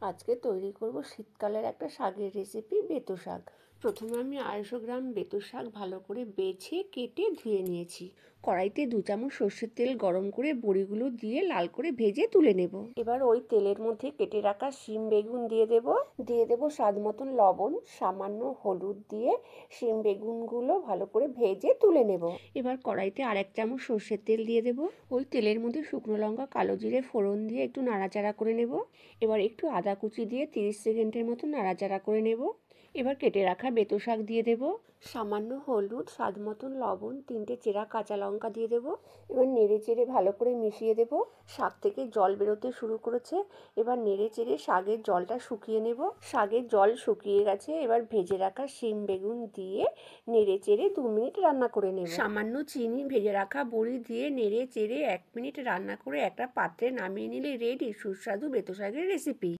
আজকে তৈরি করব শীতকালের একটা শাকের রেসিপি, বেতো শাক। প্রথমে আমি 250 গ্রাম বেতো শাক ভালো করে বেছে কেটে ধুয়ে নিয়েছি। কড়াইতে 2 চামচ সর্ষের তেল গরম করে বড়িগুলো দিয়ে লাল করে ভেজে তুলে নেব। এবার ওই তেলের মধ্যে কেটে রাখা শিম বেগুন দিয়ে দেব স্বাদ মতন লবণ, সামান্য হলুদ দিয়ে শিম বেগুনগুলো ভালো করে ভেজে তুলে নেব। এবার কড়াইতে 1 চামচ সর্ষের তেল দিয়ে দেব। ওই তেলের মধ্যে শুকনো লঙ্কা, কালো জিরে ফোড়ন দিয়ে একটু নাড়াচাড়া করে নেব। এবার একটু আদা কুচি দিয়ে 30 সেকেন্ডের মতো নাড়াচাড়া করে নেব। এবার কেটে রাখা বেতো শাক দিয়ে দেব, সামান্য হলুদ, স্বাদ মতন লবণ, 3টে চেরা কাঁচা লঙ্কা দিয়ে দেব। এবার নেড়ে চেড়ে ভালো করে মিশিয়ে দেব। শাক থেকে জল বেরোতে শুরু করেছে, এবার নেড়ে চেড়ে শাকের জলটা শুকিয়ে নেব। শাকের জল শুকিয়ে গেছে, এবার ভেজে রাখা শিম বেগুন দিয়ে নেড়ে চেড়ে 2 মিনিট রান্না করে নেব। সামান্য চিনি, ভেজে রাখা বড়ি দিয়ে নেড়ে চেড়ে 1 মিনিট রান্না করে একটা পাত্রে নামিয়ে নিলে রেডি সুস্বাদু বেতো শাকের রেসিপি।